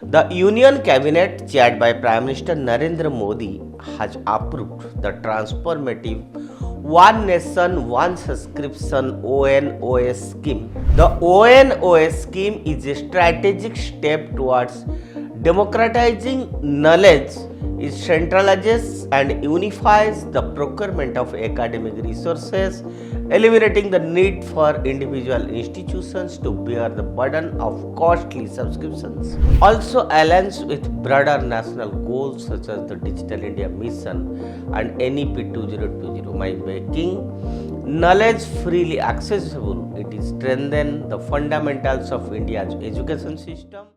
The Union Cabinet, chaired by Prime Minister Narendra Modi, has approved the transformative One Nation, One Subscription ONOS scheme. The ONOS scheme is a strategic step towards democratizing knowledge. It centralizes and unifies the procurement of academic resources, eliminating the need for individual institutions to bear the burden of costly subscriptions. Also aligns with broader national goals such as the Digital India Mission and NEP 2020 by making knowledge freely accessible. It is strengthen the fundamentals of India's education system.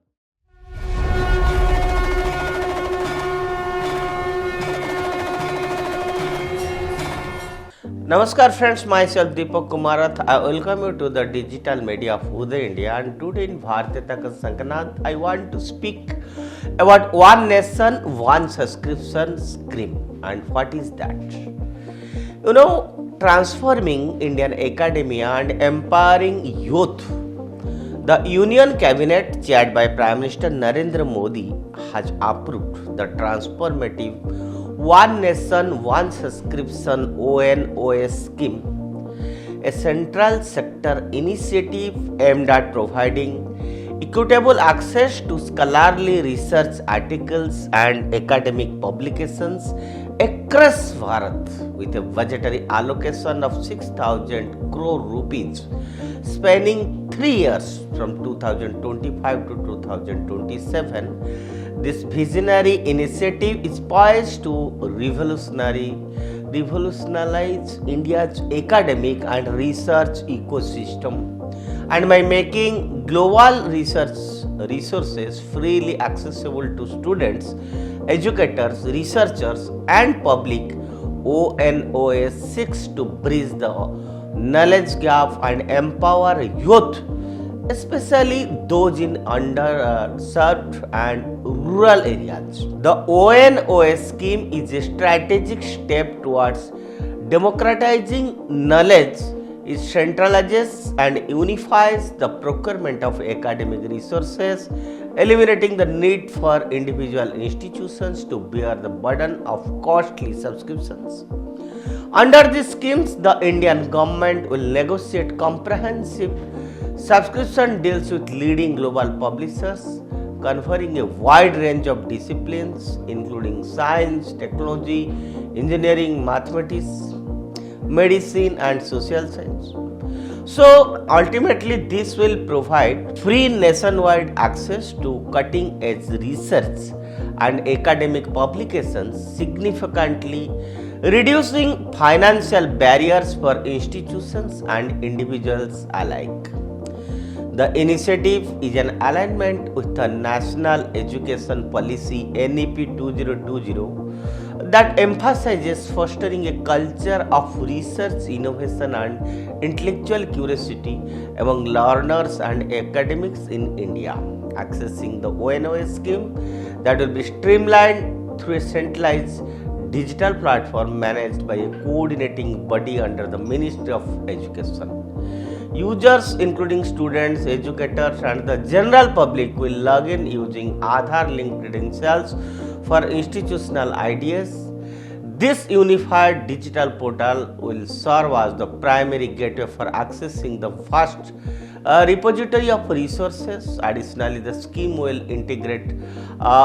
Namaskar friends, myself Deepak Kumarath. I welcome you to the digital media of Uday India, and today in Bharataka Sankrant I want to speak about One Nation, One Subscription scheme. And what is that? Transforming Indian academia and empowering youth. The Union Cabinet, chaired by Prime Minister Narendra Modi, has approved the transformative One Nation, One Subscription ONOS scheme, a central sector initiative aimed at providing equitable access to scholarly research articles and academic publications across Bharat with a budgetary allocation of 6,000 crore rupees spanning 3 years from 2025 to 2027. This visionary initiative is poised to revolutionize India's academic and research ecosystem, and by making global research resources freely accessible to students, educators, researchers, and public. ONOS seeks to bridge the knowledge gap and empower youth, especially those in underserved and rural areas. The ONOS scheme is a strategic step towards democratizing knowledge. It centralizes and unifies the procurement of academic resources, eliminating the need for individual institutions to bear the burden of costly subscriptions. Under these schemes, the Indian government will negotiate comprehensive subscription deals with leading global publishers, covering a wide range of disciplines including science, technology, engineering, mathematics, medicine, and social science. So ultimately, this will provide free nationwide access to cutting edge research and academic publications, significantly reducing financial barriers for institutions and individuals alike. The initiative is an alignment with the National Education Policy NEP 2020 that emphasizes fostering a culture of research, innovation, and intellectual curiosity among learners and academics in India. Accessing the ONOS scheme that will be streamlined through a centralized digital platform managed by a coordinating body under the Ministry of Education. Users, including students, educators, and the general public, will log in using Aadhaar-linked credentials for institutional IDs. This unified digital portal will serve as the primary gateway for accessing the vast repository of resources. Additionally, the scheme will integrate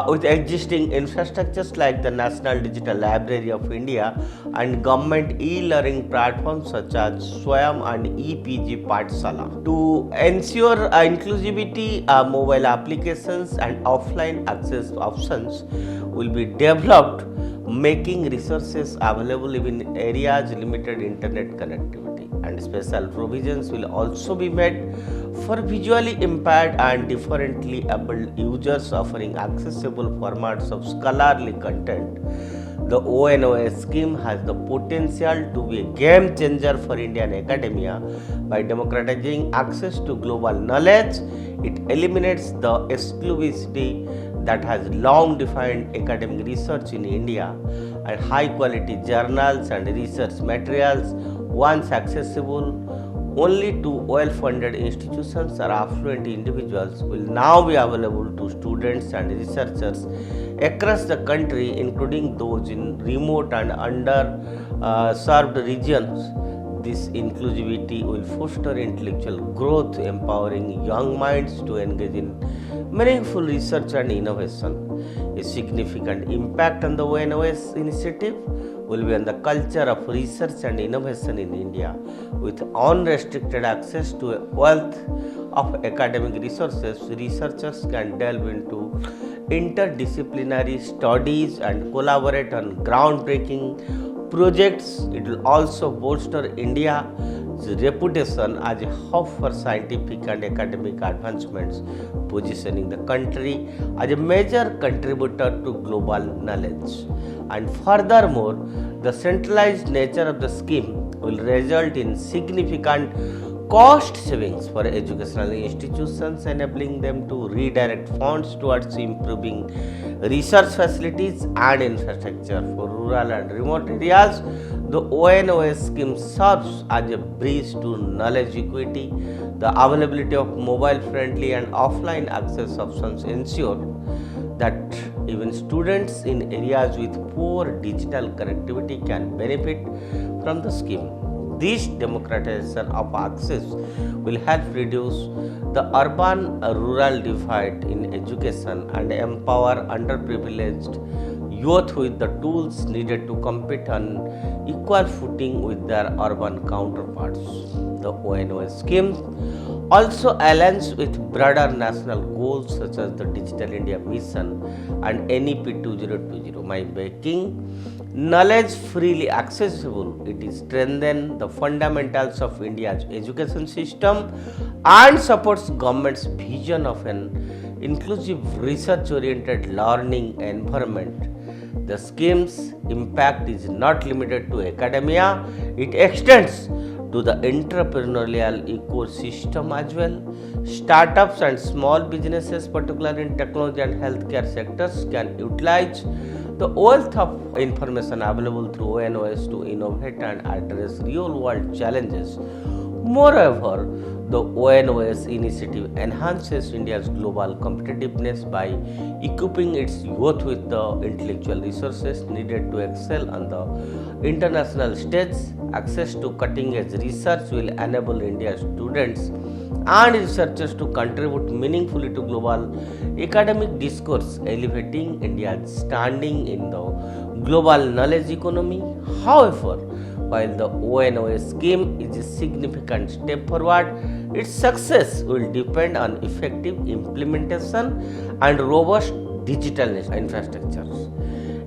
with existing infrastructures like the National Digital Library of India and government e-learning platforms such as Swayam and EPG Pathshala. To ensure inclusivity, mobile applications and offline access options will be developed, making resources available in areas limited internet connectivity, and special provisions will also be made for visually impaired and differently abled users, offering accessible formats of scholarly content. The ONOS scheme has the potential to be a game changer for Indian academia by democratizing access to global knowledge. It eliminates the exclusivity that has long defined academic research in India, and high quality journals and research materials, once accessible, only to well-funded institutions or affluent individuals will now be available to students and researchers across the country, including those in remote and underserved regions. This inclusivity will foster intellectual growth, empowering young minds to engage in meaningful research and innovation. A significant impact on the ONOS initiative will be on the culture of research and innovation in India. With unrestricted access to a wealth of academic resources, researchers can delve into interdisciplinary studies and collaborate on groundbreaking projects. It will also bolster India's reputation as a hub for scientific and academic advancements, positioning the country as a major contributor to global knowledge. And furthermore, the centralized nature of the scheme will result in significant cost savings for educational institutions, enabling them to redirect funds towards improving research facilities and infrastructure for rural and remote areas. The ONOS scheme serves as a bridge to knowledge equity. The availability of mobile-friendly and offline access options ensure that even students in areas with poor digital connectivity can benefit from the scheme. This democratization of access will help reduce the urban-rural divide in education and empower underprivileged youth with the tools needed to compete on equal footing with their urban counterparts. The ONOS scheme also aligns with broader national goals such as the Digital India Mission and NEP 2020 by making knowledge freely accessible. It is strengthens the fundamentals of India's education system and supports government's vision of an inclusive research-oriented learning environment. The scheme's impact is not limited to academia, it extends to the entrepreneurial ecosystem as well. Startups and small businesses, particularly in technology and healthcare sectors, can utilize the wealth of information available through ONOS to innovate and address real-world challenges. Moreover, the ONOS initiative enhances India's global competitiveness by equipping its youth with the intellectual resources needed to excel on the international stage. Access to cutting-edge research will enable India's students and researchers to contribute meaningfully to global academic discourse, elevating India's standing in the global knowledge economy. However, while the ONOS scheme is a significant step forward, its success will depend on effective implementation and robust digital infrastructures.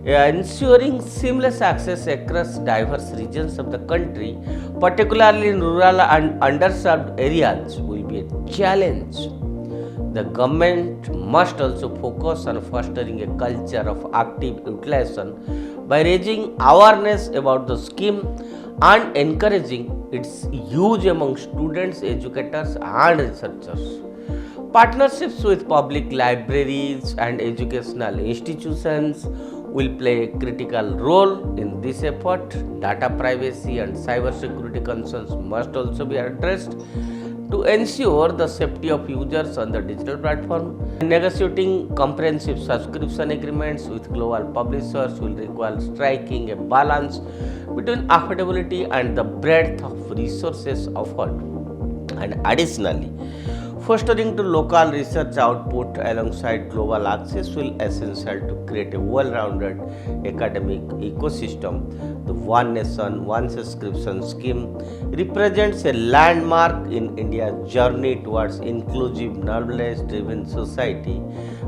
Ensuring seamless access across diverse regions of the country, particularly in rural and underserved areas, will be a challenge. The government must also focus on fostering a culture of active utilization by raising awareness about the scheme and encouraging its use among students, educators, and researchers. Partnerships with public libraries and educational institutions will play a critical role in this effort. Data privacy and cybersecurity concerns must also be addressed to ensure the safety of users on the digital platform. Negotiating comprehensive subscription agreements with global publishers will require striking a balance between affordability and the breadth of resources offered. And additionally, fostering to local research output alongside global access will be essential to create a well-rounded academic ecosystem. The One Nation, One Subscription scheme represents a landmark in India's journey towards inclusive, knowledge-driven society.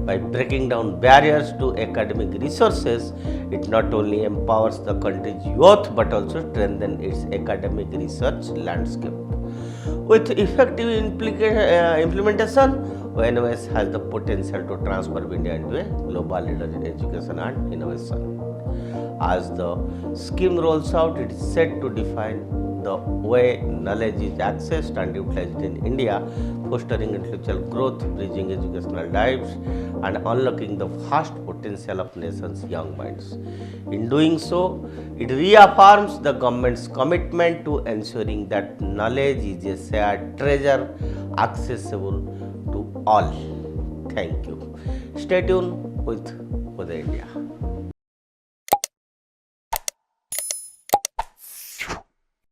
By breaking down barriers to academic resources, it not only empowers the country's youth but also strengthens its academic research landscape. With effective implementation, ONOS has the potential to transform India into a global leader in education and innovation. As the scheme rolls out, it is set to define the way knowledge is accessed and utilized in India, fostering intellectual growth, bridging educational dives, and unlocking the vast potential of nation's young minds. In doing so, it reaffirms the government's commitment to ensuring that knowledge is a shared treasure accessible to all. Thank you. Stay tuned with Uday India.